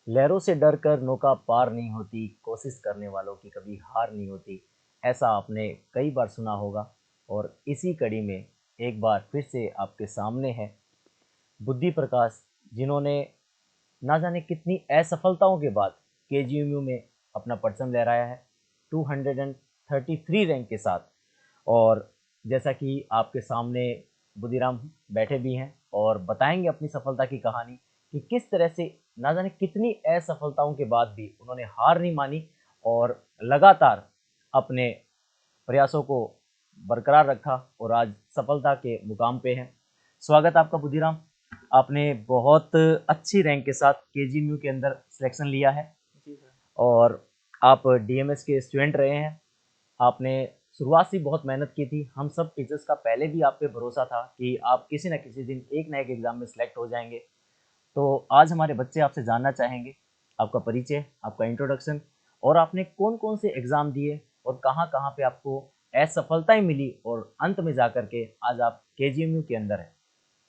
लहरों से डरकर नौका पार नहीं होती, कोशिश करने वालों की कभी हार नहीं होती। ऐसा आपने कई बार सुना होगा। और इसी कड़ी में एक बार फिर से आपके सामने है बुद्धि प्रकाश, जिन्होंने ना जाने कितनी असफलताओं के बाद केजीएमयू में अपना परचम लहराया है 233 रैंक के साथ। और जैसा कि आपके सामने बुद्धिराम बैठे भी हैं और बताएंगे अपनी सफलता की कहानी कि किस तरह से ना जाने कितनी असफलताओं के बाद भी उन्होंने हार नहीं मानी और लगातार अपने प्रयासों को बरकरार रखा और आज सफलता के मुकाम पे हैं। स्वागत आपका बुद्धिराम। आपने बहुत अच्छी रैंक के साथ केजीएमयू के अंदर सिलेक्शन लिया है। जी सर। और आप डीएमएस के स्टूडेंट रहे हैं। आपने शुरुआत से बहुत मेहनत की थी। हम सब टीचर्स का पहले भी आप पे भरोसा था कि आप किसी न किसी दिन एक ना एक एग्जाम में सिलेक्ट हो जाएंगे। तो आज हमारे बच्चे आपसे जानना चाहेंगे आपका परिचय, आपका इंट्रोडक्शन, और आपने कौन कौन से एग्जाम दिए और कहाँ कहाँ पे आपको असफलताएं मिली और अंत में जाकर के आज आप केजीएमयू के अंदर है।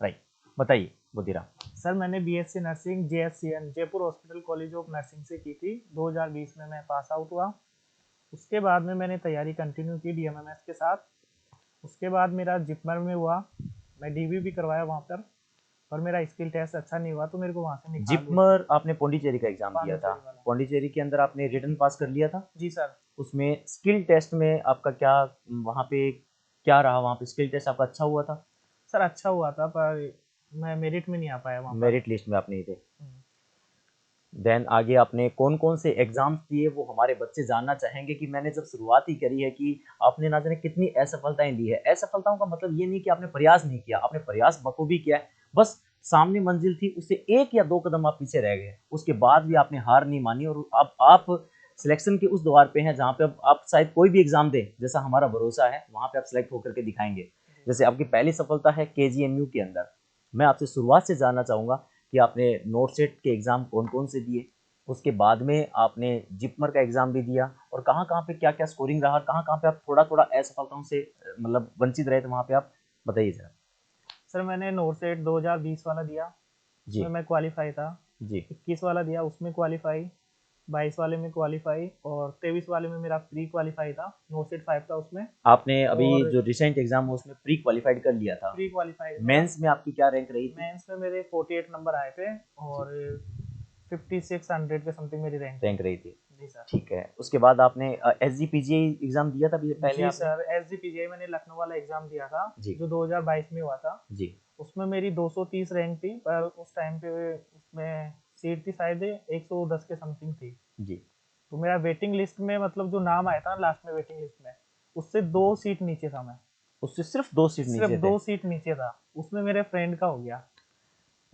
राइट, बताइए बुद्धिराम। सर मैंने BSc nursing JSCN Jaipur hospital college of nursing से की थी। 2020 में मैं पास आउट हुआ। उसके बाद में मैंने तैयारी कंटिन्यू की डीएमएमएस के साथ। उसके बाद मेरा जिपमर में हुआ। मैं डीवी भी करवाया वहाँ पर मेरा स्किल टेस्ट अच्छा नहीं हुआ तो मेरे को वहाँ से निकाल दिया। जिपमर आपने पौंडीचेरी का एग्जाम दिया था। पांडिचेरी वाला। पौंडीचेरी के अंदर आपने रिटन पास कर लिया था। जी सर। उसमें स्किल टेस्ट में आपका क्या, वहाँ पे क्या रहा? वहाँ पे स्किल टेस्ट आपका अच्छा हुआ था? सर अच्छा हुआ था पर मैं मेरिट में नहीं आ पाया वहाँ पर। मेरिट लिस्ट में आप नहीं थे। देन आगे आपने कौन कौन से एग्जाम्स दिए वो हमारे बच्चे जानना चाहेंगे कि मैंने जब शुरुआत ही करी है कि आपने ना जाने कितनी असफलताएं दी है। असफलताओं का मतलब ये नहीं कि आपने प्रयास नहीं किया, आपने प्रयास बखूबी किया है। बस सामने मंजिल थी, उससे एक या दो कदम आप पीछे रह गए, उसके बाद भी आपने हार नहीं मानी और अब आप सिलेक्शन के उस द्वार पे हैं जहाँ पे अब आप शायद कोई भी एग्जाम दें, जैसा हमारा भरोसा है वहाँ पे आप सिलेक्ट होकर के दिखाएंगे। जैसे आपकी पहली सफलता है केजीएमयू के अंदर। मैं आपसे शुरुआत से जानना चाहूँगा कि आपने नोट सेट के एग्ज़ाम कौन कौन से दिए, उसके बाद में आपने जिपमर का एग्ज़ाम भी दिया, और कहाँ कहाँ पे क्या क्या स्कोरिंग रहा, कहाँ कहाँ पे आप थोड़ा थोड़ा असफलताओं से मतलब वंचित रहे थे, वहाँ पे आप बताइए जरा। सर मैंने नोरसेट 2020 वाला दिया। उसमें जी मैं क्वालिफाई था। जी। 21 वाला दिया उसमें क्वालिफाई। 22 वाले में क्वालिफाई और 23 वाले में मेरा प्री क्वालिफाई था। नोसेट 5 था उसमें। आपने अभी और जो रिसेंट एग्ज़ाम है उसमें प्री क्वालिफाइड कर लिया था। प्री क्वालिफाई मेरा। मेंस में आपकी क्या रैंक रही थी? मेंस में मेरे 48 नंबर आए थे जी, और 5600 के समथिंग मेरी रैंक थी। रैंक रही थी। जी सर। ठीक है, उसके बाद आपने S G P G exam दिया था पहले जी आपने? सर, S G P G I मैंने लखनऊ वाला एग्ज़ाम दिया था जी जो 2022 में हुआ था। जी उसमें मेरी 230 रैंक थी पर उस टाइम पे उसमें सीट थी शायद 110 के समथिंग थी। जी। तो मेरा वेटिंग लिस्ट में मतलब जो नाम आया था लास्ट में वेटिंग लिस्ट में, उससे 2 सीट नीचे था मैं। उससे सिर्फ 2 सीट सिर्फ नीचे थे। 2 सीट नीचे था। उसमें मेरे फ्रेंड का हो गया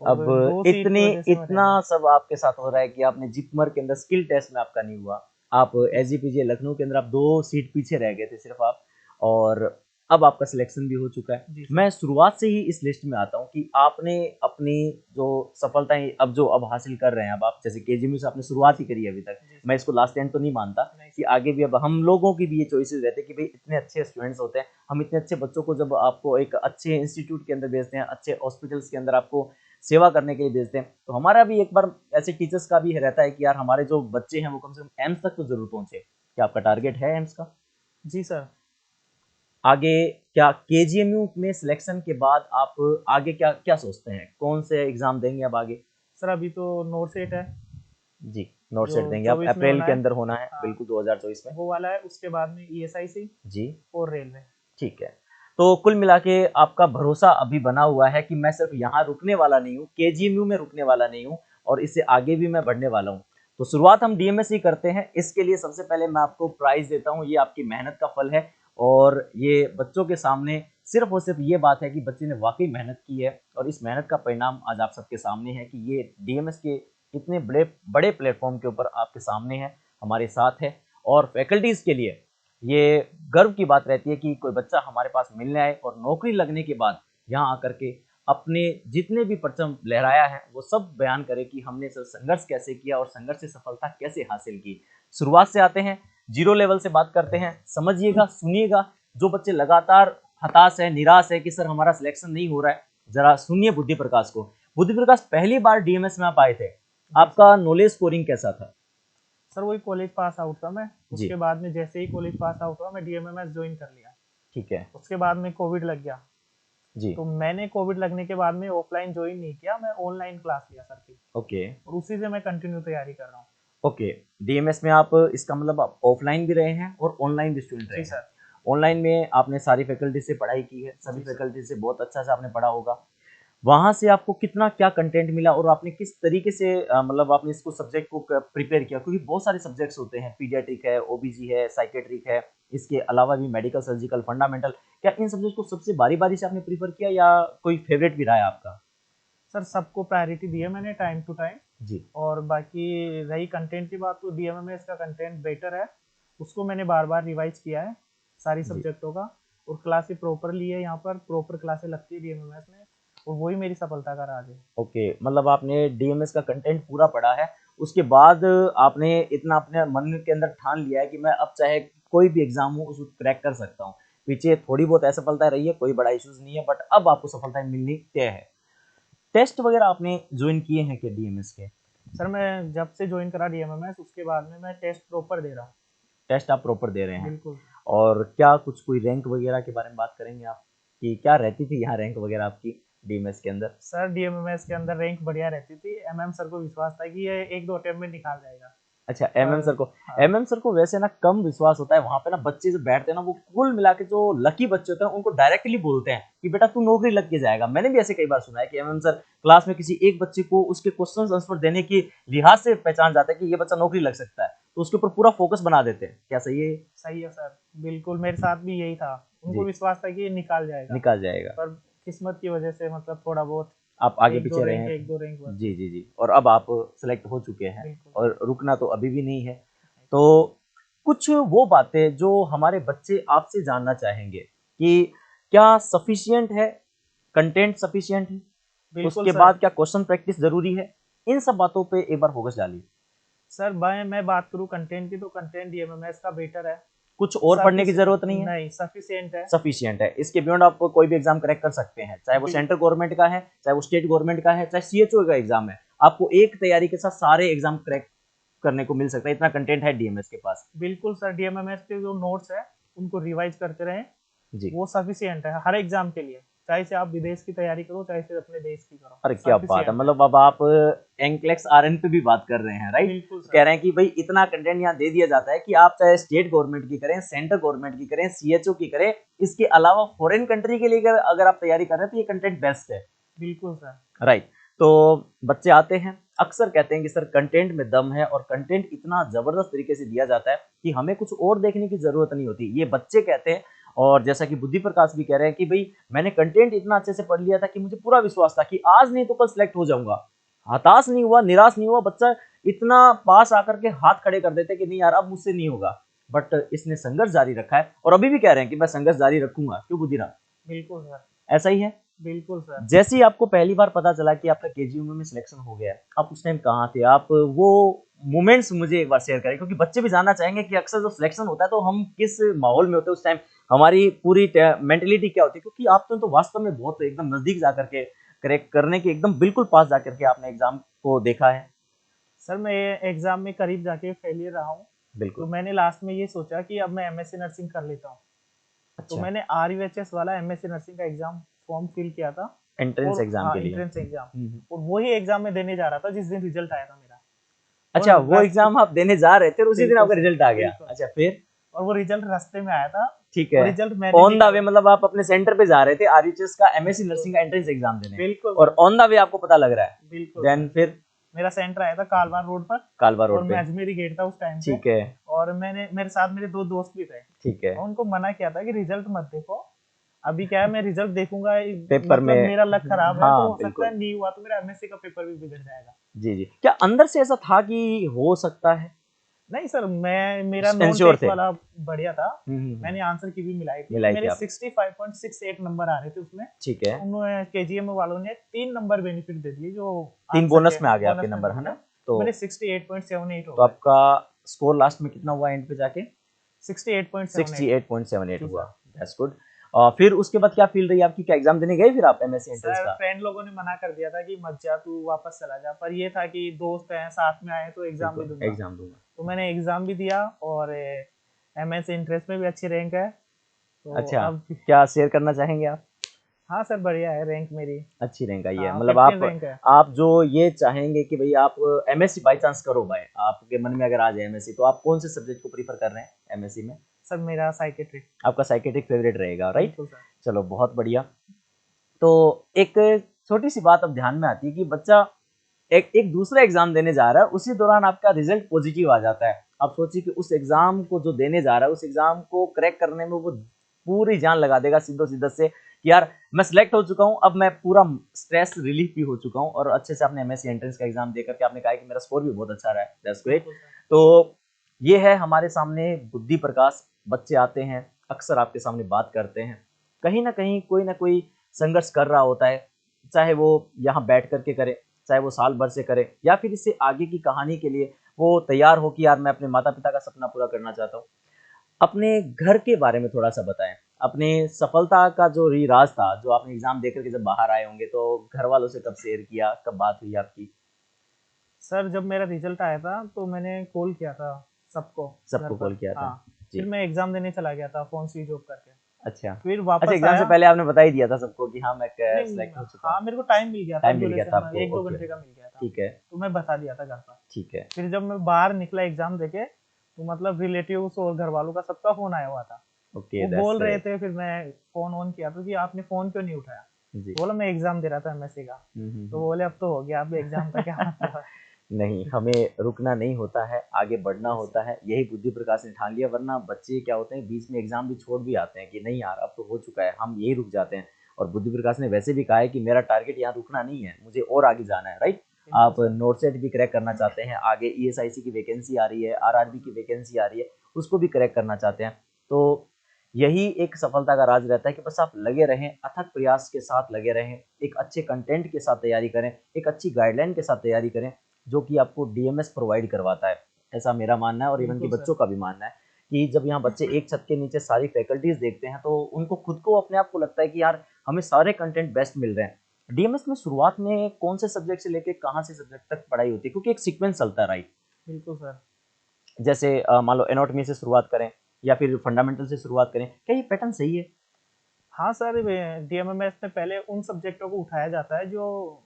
अब और 2 सीट की इतनी वजह से मैं रह इतना गया। सब आपके साथ हो रहा है कि आपने जिपमर के अंदर स्किल टेस्ट में आपका नहीं हुआ, आप जी सर। एसजीपीजी लखनऊ के अंदर आप 2 सीट पीछे रह गए थे सिर्फ आप, और अब आपका सिलेक्शन भी हो चुका है। जी सर। मैं शुरुआत से ही इस लिस्ट में आता हूँ कि आपने अपनी जो सफलताएं अब हासिल कर रहे हैं, अब आप जैसे केजीएमयू से आपने शुरुआत ही करी है अभी तक, जी मैं सर। इसको लास्ट एंड तो नहीं मानता नहीं कि सर। आगे भी अब हम लोगों की भी ये चॉइसेस रहते हैं कि भाई इतने अच्छे स्टूडेंट्स होते हैं, हम इतने अच्छे बच्चों को जब आपको एक अच्छे इंस्टीट्यूट के अंदर भेजते हैं, अच्छे हॉस्पिटल्स के अंदर आपको सेवा करने के लिए भेजते हैं, तो हमारा भी एक बार ऐसे टीचर्स का भी रहता है कि यार हमारे जो बच्चे हैं वो कम से कम एम्स तक तो जरूर पहुंचे। क्या आपका जी टारगेट सर। है एम्स का? जी सर। आगे क्या केजीएमयू में सिलेक्शन के बाद आप आगे क्या क्या सोचते हैं, कौन से एग्जाम देंगे अब आगे? सर अभी तो नोट सेट है जी, नोट जो सेट देंगे आप, 24 में अप्रैल होना के है। अंदर होना है हाँ, बिल्कुल 2024 में। वो वाला है। उसके बाद में ईएसआईसी जी और रेलवे। ठीक है। तो कुल मिला के आपका भरोसा अभी बना हुआ है कि मैं सिर्फ यहाँ रुकने वाला नहीं हूँ, केजीएमयू में रुकने वाला नहीं हूँ, और इससे आगे भी मैं बढ़ने वाला हूँ। तो शुरुआत हम डीएमएस ही करते हैं। इसके लिए सबसे पहले मैं आपको प्राइज देता हूँ, ये आपकी मेहनत का फल है। और ये बच्चों के सामने सिर्फ और सिर्फ ये बात है कि बच्चे ने वाकई मेहनत की है, और इस मेहनत का परिणाम आज आप सबके सामने है कि ये डीएमएस के इतने बड़े बड़े प्लेटफॉर्म के ऊपर आपके सामने है, हमारे साथ है। और फैकल्टीज के लिए ये गर्व की बात रहती है कि कोई बच्चा हमारे पास मिलने आए और नौकरी लगने के बाद यहाँ आकर के अपने जितने भी परचम लहराया है वो सब बयान करे कि हमने सब संघर्ष कैसे किया और संघर्ष से सफलता कैसे हासिल की। शुरुआत से आते हैं, जीरो लेवल से बात करते हैं। समझिएगा, सुनिएगा। जो बच्चे लगातार हताश है, निराश है कि सर हमारा सिलेक्शन नहीं हो रहा है, जरा सुनिए बुद्धि प्रकाश को। बुद्धि प्रकाश, पहली बार डीएमएस में आप आए थे, आपका नॉलेज स्कोरिंग कैसा था? सर वही कॉलेज पास आउट था मैं। जी। उसके बाद में जैसे ही कॉलेज पास आउट हुआ मैं डीएमएमएस ज्वाइन कर लिया। ठीक है। उसके बाद में कोविड लग गया। जी। तो मैंने कोविड लगने के बाद में ऑफलाइन ज्वाइन नहीं किया, मैं ऑनलाइन क्लास लिया सर की, ओके। और उसी से मैं कंटिन्यू तैयारी कर रहा हूँ। ओके। डीएमएस में आप, इसका मतलब आप ऑफलाइन भी रहे हैं और ऑनलाइन भी स्टूडेंट रहे जी हैं। सर। ऑनलाइन में आपने सारी फैकल्टी से पढ़ाई की है, सभी जी सर। फैकल्टी से बहुत अच्छा से आपने पढ़ा होगा। वहाँ से आपको कितना क्या कंटेंट मिला और आपने किस तरीके से मतलब आपने इसको सब्जेक्ट को प्रिपेयर किया? क्योंकि बहुत सारे सब्जेक्ट्स होते हैं, पीडियाट्रिक है, ओबीजी है, साइकेट्रिक है, इसके अलावा भी मेडिकल, सर्जिकल, फंडामेंटल। क्या इन सब्जेक्ट को सबसे बारी-बारी से आपने प्रेफ़र किया या कोई फेवरेट भी रहा है आपका? सर सबको प्रायोरिटी दी है मैंने टाइम टू टाइम। जी। और बाकी रही कंटेंट की बात, तो डीएमएमएस का कंटेंट बेटर है, उसको मैंने बार बार रिवाइज किया है सारी जी। सब्जेक्टों का। और क्लासेस प्रॉपर ली है, यहाँ पर प्रॉपर क्लासेस लगती है डीएमएमएस में, और वही मेरी सफलता का राज है। ओके, मतलब आपने डीएमएस का कंटेंट पूरा पढ़ा है, उसके बाद आपने इतना अपने मन के अंदर ठान लिया है कि मैं अब चाहे कोई भी एग्ज़ाम हो उसको क्रैक कर सकता हूँ। पीछे थोड़ी बहुत असफलता रही है, कोई बड़ा इश्यूज़ नहीं है, बट अब आपको सफलताएँ मिलनी तय है। टेस्ट वगैरह आपने जॉइन किए हैं क्या डीएमएस के? सर मैं जब से ज्वाइन करा डीएमएमएस उसके बाद में मैं टेस्ट प्रॉपर दे रहा हूँ। टेस्ट आप प्रॉपर दे रहे हैं। बिल्कुल। और क्या कुछ कोई रैंक वगैरह के बारे में बात करेंगे आप, कि क्या रहती थी यहाँ रैंक वगैरह आपकी डीएमएस के अंदर? सर डीएमएमएस के अंदर रैंक बढ़िया रहती थी, एमएम सर को विश्वास था कि ये एक दो अटेम्प्ट में निकाल जाएगा। अच्छा, पर हाँ। एमएम सर को वैसे ना कम विश्वास होता है। वहाँ पे ना बच्चे जो बैठते हैं ना, वो कुल मिला के जो लकी बच्चे होते हैं उनको डायरेक्टली बोलते हैं कि बेटा तू नौकरी लग के जाएगा। मैंने भी ऐसे कई बार सुना है कि एमएम सर क्लास में किसी एक बच्चे को उसके क्वेश्चन आंसर देने की लिहाज से पहचान जाता है कि ये बच्चा नौकरी लग सकता है, तो उसके ऊपर पूरा फोकस बना देते हैं। क्या सही है? सही है सर, बिल्कुल मेरे साथ भी यही था। उनको जी। विश्वास था कि ये निकाल जाएगा, निकाल जाएगा। पर किस्मत की वजह से मतलब थोड़ा बहुत आप आगे एक दो पीछे रहे रैंक हैं। एक दो रैंक बस। जी, जी, जी। और अब आप सेलेक्ट हो चुके हैं बिल्कुल। और रुकना तो अभी भी नहीं है। तो कुछ वो बातें जो हमारे बच्चे आपसे जानना चाहेंगे कि क्या सफिशिएंट है, कंटेंट सफिशिएंट है, बिल्कुल उसके सर। बाद क्या क्वेश्चन प्रैक्टिस ज़रूरी है? इन सब बातों पे एक बार फोकस डालिए। सर मैं बात करूँ कंटेंट की, तो कंटेंट डीएमएमएस का बेटर है। कुछ और पढ़ने की ज़रूरत नहीं है? नहीं, सफिशिएंट है। सफिशिएंट है। इसके बियॉन्ड आप कोई भी एग्ज़ाम क्रैक कर सकते हैं, चाहे वो सेंट्रल गवर्नमेंट का है, चाहे वो स्टेट गवर्नमेंट का है, चाहे सीएचओ का एग्ज़ाम है। आपको एक तैयारी के साथ सारे एग्ज़ाम क्रैक करने को मिल सकता है, इतना कंटेंट है डीएमएस के पास। बिल्कुल सर, डीएमएमएस के जो नोट्स है उनको रिवाइज करते रहें, जी। वो सफिशिएंट है हर एग्जाम के लिए, चाहे से आप विदेश की तैयारी करो चाहे से अपने देश की करो, अरे क्या बात है! सफिशिएंट है। मतलब अब आप एंक्लेक्स आरएन पे भी बात कर रहे हैं, राइट? बिल्कुल कह सर। रहे हैं कि भाई इतना कंटेंट यहाँ दे दिया जाता है कि आप चाहे स्टेट गवर्नमेंट की करें, सेंट्रल गवर्नमेंट की करें, सीएचओ की करें, इसके अलावा फॉरेन कंट्री के लिए अगर आप तैयारी कर रहे हैं तो ये कंटेंट बेस्ट है। बिल्कुल सर। राइट। तो बच्चे आते हैं, अक्सर कहते हैं कि सर कंटेंट में दम है और कंटेंट इतना ज़बरदस्त तरीके से दिया जाता है कि हमें कुछ और देखने की ज़रूरत नहीं होती। ये बच्चे कहते हैं, और जैसा कि बुद्धि प्रकाश भी कह रहे हैं कि भाई मैंने कंटेंट इतना अच्छे से पढ़ लिया था कि मुझे पूरा विश्वास था कि आज नहीं तो कल सिलेक्ट हो जाऊंगा। हताश नहीं हुआ, निराश नहीं हुआ। बच्चा इतना पास आकर के हाथ खड़े कर देते कि नहीं यार अब मुझसे नहीं होगा, बट इसने संघर्ष जारी रखा है और अभी भी कह रहे हैं कि मैं संघर्ष जारी रखूंगा। क्यों बुद्धिराम? बिल्कुल सर। ऐसा ही है। बिल्कुल सर। जैसे ही आपको पहली बार पता चला कि आपका केजीएमयू में सिलेक्शन हो गया है, आप उस टाइम कहाँ थे? आप वो मोमेंट्स मुझे एक बार शेयर करें, क्योंकि बच्चे भी जानना चाहेंगे कि अक्सर जो सिलेक्शन होता है तो हम किस माहौल में होते हैं उस टाइम, हमारी पूरी मेंटेलिटी क्या होती है, क्योंकि आप तो वास्तव में बहुत एकदम नजदीक जाकर के करेक्ट करने के एकदम बिल्कुल पास जाकर के आपने एग्जाम को देखा है। सर मैं एग्जाम में करीब जाके फेलियर रहा हूँ, तो बिल्कुल। मैंने लास्ट में ये सोचा कि अब मैं एमएससी नर्सिंग कर लेता हूँ। तो अच्छा। मैंने आरयूएचएस वाला एमएससी नर्सिंग का एग्जाम फॉर्म फिल किया था। एंट्रेंस और एग्जाम हाँ, के लिए। एंट्रेंस एग्जाम, हम्म। और वही एग्जाम में देने जा रहा था जिस दिन रिजल्ट आया था मेरा। अच्छा, और वो एग्जाम आप देने जा रहे थे और उसी दिन बिल्कुल आपका सर। रिजल्ट आ गया। बिल्कुल। अच्छा, फिर? और वो रिजल्ट रास्ते में आया था। ठीक वो है। रिजल्ट मैंने ऑन द वे, निकाला। मतलब आप अपने सेंटर पे जा रहे थे आरयूएचएस का एमएससी बिल्कुल। नर्सिंग का एंट्रेंस एग्जाम देने, बिल्कुल और सर। ऑन द वे आपको पता लग रहा है। बिल्कुल देन सर। फिर? मेरा सेंटर आया था कालवा रोड पर, कालवा और रोड मैं पे। अजमेरी गेट था उस टाइम पे। ठीक है। और मैंने मेरे साथ मेरे दो दोस्त भी थे। ठीक है। मैं उनको मना किया था कि रिजल्ट मत देखो, अभी क्या है मैं रिजल्ट देखूंगा, पेपर मतलब में। मेरा लक खराब है तो हाँ हो सकता बिल्कुल। है नहीं हुआ तो मेरा एमएससी का पेपर भी बिगड़ जाएगा। जी जी, क्या अंदर से ऐसा था कि हो सकता है? नहीं सर, मैं मेरा नॉन इंश्योर टेक थे। वाला बढ़िया था। हम्म। मैंने आंसर की भी मिलाई थी, मिलाई थी मेरे आप। 65.68 नंबर आ रहे थे उसमें। ठीक है। तो उन्होंने केजीएम वालों ने 3 नंबर बेनिफिट दे दिए जो 3 आंसर बोनस के में आ गए आपके बोनस में नंबर, मिल है ना? गए। तो तो मेरे 68.78 हो तो गए। आपका स्कोर लास्ट में कितना हुआ एंड पे जाके? 68.78। 68.78 जी हुआ। सर। That's good. और फिर उसके बाद क्या फील रही आपकी, क्या एग्जाम देने गए फिर आप एमएससी एंट्रेंस सर का? फ्रेंड लोगों ने मना कर दिया था कि मत जा, तू वापस चला जा, पर ये था कि दोस्त हैं साथ में आए तो एग्जाम भी बिल्कुल दूंगा। एग्जाम दूंगा। तो मैंने एग्जाम भी दिया और एमएस इंटरेस्ट में भी अच्छी रैंक है। तो अच्छा, अब क्या शेयर करना चाहेंगे आप? हाँ सर बढ़िया है रैंक मेरी। अच्छी रैंक आई है, हाँ मतलब 15 रैंक है। आप जो ये चाहेंगे कि भाई आप एमएससी बाई चांस करो भाई, आपके मन में अगर आ जाए एमएससी, तो आप कौन से सब्जेक्ट को प्रीफर कर रहे हैं एमएससी में? सर मेरा साइकेट्री। आपका साइकेट्रिक फेवरेट रहेगा, राइट? बिल्कुल सर। चलो बहुत बढ़िया। तो एक छोटी सी बात अब ध्यान में आती है कि बच्चा एक एक दूसरा एग्जाम देने जा रहा है, उसी दौरान आपका रिजल्ट पॉजिटिव आ जाता है। आप सोचिए कि उस एग्जाम को जो देने जा रहा है, उस एग्जाम को क्रैक करने में वो पूरी जान लगा देगा सिद्धो सिद्ध से कि यार मैं सिलेक्ट हो चुका हूँ, अब मैं पूरा स्ट्रेस रिलीफ भी हो चुका हूँ, और अच्छे से आपने एमएससी एंट्रेंस का एग्जाम देकर के आपने कहा कि मेरा स्कोर भी बहुत अच्छा रहा है, दैट्स ग्रेट। बिल्कुल सर। तो ये है हमारे सामने बुद्धि प्रकाश। बच्चे आते हैं, अक्सर आपके सामने बात करते हैं, कहीं ना कोई संघर्ष कर रहा होता है, चाहे वो यहाँ बैठ करके करे, चाहे वो साल भर से करे, या फिर इससे आगे की कहानी के लिए वो तैयार हो कि यार मैं अपने माता पिता का सपना पूरा करना चाहता हूँ। अपने घर के बारे में थोड़ा सा बताएं, अपने सफलता का जो राज था, जो आपने एग्जाम देकर के जब बाहर आए होंगे, तो घर वालों से कब शेयर किया, कब बात हुई आपकी? सर जब मेरा रिजल्ट आया था तो मैंने कॉल किया था सबको घर सबको पर। कॉल किया था? हाँ। फिर जी। मैं एग्जाम देने चला गया था फोन स्विच ऑफ करके। अच्छा। फिर अच्छा, वापस एग्जाम से आया। पहले आपने बता ही दिया था सबको कि हाँ मैं नहीं। सेलेक्ट हो चुका हाँ हूँ? मेरे को टाइम मिल गया था, टाइम मिल गया था ड्यूरेशन आपको, एक दो ओके। घंटे का मिल गया था। ठीक है। तो मैं बता दिया था घर पर। ठीक है। फिर जब मैं बाहर निकला एग्जाम देके तो मतलब रिलेटिव्स और घर वालों का सबका फोन आया हुआ था। ओके, वो दैट्स बोल रहे ग्रेट। थे, फिर मैं फोन ऑन किया तो कि आपने फोन क्यों नहीं उठाया। जी। तो बोला मैं एग्जाम दे रहा था एमएससी का। तो बोले अब तो हो गया, अब एग्जाम का क्या मतलब है। नहीं, हमें रुकना नहीं होता है, आगे बढ़ना यस होता है, यही बुद्धि प्रकाश ने ठान लिया। वरना बच्चे क्या होते हैं, बीच में एग्जाम भी छोड़ भी आते हैं कि नहीं यार अब तो हो चुका है, हम यही रुक जाते हैं। और बुद्धि प्रकाश ने वैसे भी कहा है कि मेरा टारगेट यहाँ रुकना नहीं है, मुझे और आगे जाना है, राइट? बिल्कुल आप सर। नोट सेट भी क्रैक करना चाहते हैं, आगे ईएसआईसी की वैकेंसी आ रही है, आरआरबी की वैकेंसी आ रही है, उसको भी क्रैक करना चाहते हैं। तो यही एक सफलता का राज रहता है कि बस आप लगे रहें, अथक प्रयास के साथ लगे रहें, एक अच्छे कंटेंट के साथ तैयारी करें, एक अच्छी गाइडलाइन के साथ तैयारी करें, जो कि आपको डीएमएस प्रोवाइड करवाता है। ऐसा मेरा मानना है, और इवन कि बिल्कुल बच्चों सर। का भी मानना है कि जब यहाँ बच्चे एक छत के नीचे सारी फैकल्टीज देखते हैं, तो उनको खुद को अपने आप को लगता है कि यार हमें सारे कंटेंट बेस्ट मिल रहे हैं। डीएमएस में शुरुआत में कौन से सब्जेक्ट से लेके कहाँ से सब्जेक्ट तक पढ़ाई होती है, क्योंकि एक सीक्वेंस चलता है, राइट? बिल्कुल सर। जैसे मान लो एनाटॉमी से शुरुआत करें, या फिर फंडामेंटल से शुरुआत करें, क्या ये पैटर्न सही है? हाँ सर, डीएमएमएस में पहले उन सब्जेक्टों को उठाया जाता है जो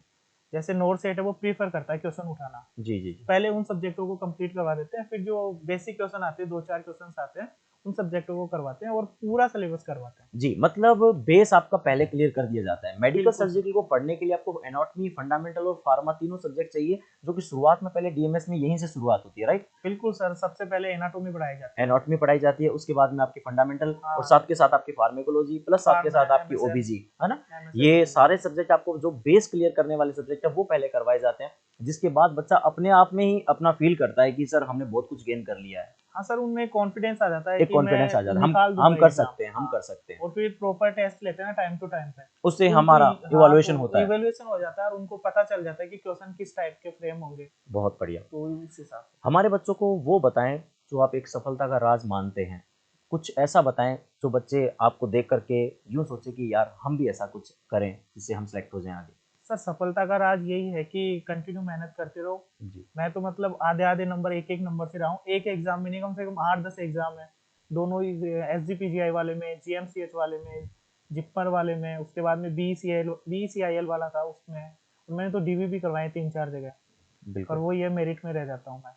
जैसे नोट सेट है वो प्रीफर करता है क्वेश्चन उठाना। जी जी जी। पहले उन सब्जेक्टों को कंप्लीट करवा देते हैं, फिर जो बेसिक क्वेश्चन आते हैं, दो चार क्वेश्चन आते हैं, उन सब्जेक्टों को करवाते हैं और पूरा सिलेबस करवाते हैं। जी, मतलब बेस आपका पहले क्लियर कर दिया जाता है। मेडिकल बिल्कुल सर। सर्जरी को पढ़ने के लिए आपको एनाटॉमी, फंडामेंटल और फार्मा तीनों सब्जेक्ट चाहिए, जो कि शुरुआत में पहले डीएमएस में यहीं से शुरुआत होती है, राइट? बिल्कुल सर, सबसे पहले एनाटोमी पढ़ाई जाती है। एनाटॉमी पढ़ाई जाती है, उसके बाद में आपकी फंडामेंटल, और हाँ। साथ के साथ आपकी फार्मेकोलॉजी, प्लस साथ के फार्मा, साथ आपकी एमएसएल। ओबीजी, है ना? एमएसएल ये ओबीजी। सारे सब्जेक्ट आपको जो बेस क्लियर करने वाले सब्जेक्ट है वो पहले करवाए जाते हैं, जिसके बाद बच्चा अपने आप में ही अपना फील करता है कि सर हमने बहुत कुछ गेन कर लिया है। हाँ सर, उनमें कॉन्फिडेंस आ जाता है एक कि कॉन्फिडेंस आ मैं जाता है, निकाल हम दूंगा कर एग्जाम। सकते हैं, हम हाँ। कर सकते हैं। और फिर प्रॉपर टेस्ट लेते हैं ना टाइम टू टाइम पे। उससे तो उनको हमारा हाँ, इवोल्यूशन तो होता है। इवेल्युएशन हो जाता है और उनको पता चल जाता है कि क्वेश्चन किस टाइप के फ्रेम होंगे। बहुत बढ़िया। तो इस हिसाब से। हमारे बच्चों को वो बताएं जो आप एक सफलता का राज मानते हैं। कुछ ऐसा बताएं जो बच्चे आपको देख करके यूं सोचे कि यार हम भी ऐसा कुछ करें जिससे हम सेलेक्ट हो जाएं आगे। सर सफलता का राज यही है कि कंटिन्यू मेहनत करते रहो। जी। मैं तो मतलब आधे आधे नंबर, एक एक नंबर से रहा हूँ। एक एग्जाम में नहीं, कम से कम 8-10 एग्जाम है। दोनों ही एसजीपीजीआई वाले में, जीएमसीएच वाले में, जिप्पर वाले में, उसके बाद में बीसीआईएल वाला था उसमें। और मैंने तो डीवी भी करवाए 3-4 जगह। पर बिल्कुल। वो ये मेरिट में रह जाता हूँ मैं।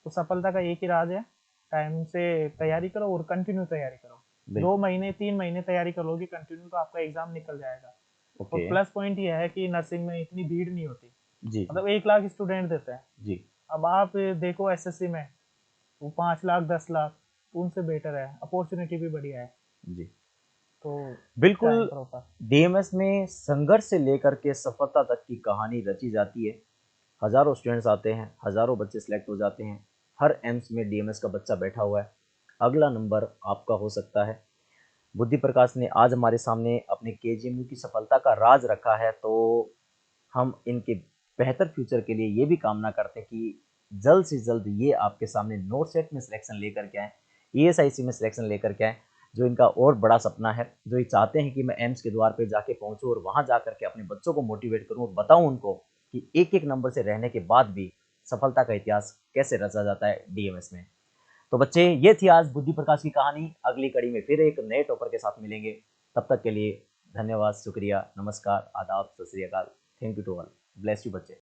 तो सफलता का एक ही राज है, टाइम से तैयारी करो और कंटिन्यू तैयारी करो। दो बिल्कुल। महीने 3 महीने तैयारी करोगे कंटिन्यू तो आपका एग्जाम निकल जाएगा। और ओके। प्लस पॉइंट ये है कि नर्सिंग में इतनी भीड़ नहीं होती। जी जी। मतलब 1 लाख स्टूडेंट देते हैं। जी अब आप देखो एसएससी में वो 5 लाख 10 लाख, तो उनसे बेटर है, अपॉर्चुनिटी भी बढ़िया है। जी। तो टाइम बिल्कुल। प्रॉपर। डीएमएस में संघर्ष से लेकर के सफलता तक की कहानी रची जाती है। हजारों स्टूडेंट्स आते हैं, हजारों बच्चे सिलेक्ट हो जाते हैं। हर एम्स में डीएमएस का बच्चा बैठा हुआ है, अगला नंबर आपका हो सकता है। बुद्धि प्रकाश ने आज हमारे सामने अपने केजीएमयू की सफलता का राज रखा है, तो हम इनके बेहतर फ्यूचर के लिए ये भी कामना करते हैं कि जल्द से जल्द ये आपके सामने नोट सेट में सिलेक्शन लेकर के आए, ईएसआईसी में सिलेक्शन लेकर के आए। जो इनका और बड़ा सपना है, जो ये चाहते हैं कि मैं एम्स के द्वार पे जाके पहुंचूं और वहां जाकर के अपने बच्चों को मोटिवेट करूं और बताऊं उनको कि एक एक नंबर से रहने के बाद भी सफलता का इतिहास कैसे रचा जाता है डीएमएस में। तो बच्चे, ये थी आज बुद्धि प्रकाश की कहानी। अगली कड़ी में फिर एक नए टॉपर के साथ मिलेंगे। तब तक के लिए धन्यवाद, शुक्रिया, नमस्कार, आदाब, सत श्री अकाल। Thank you to all. Bless you बच्चे।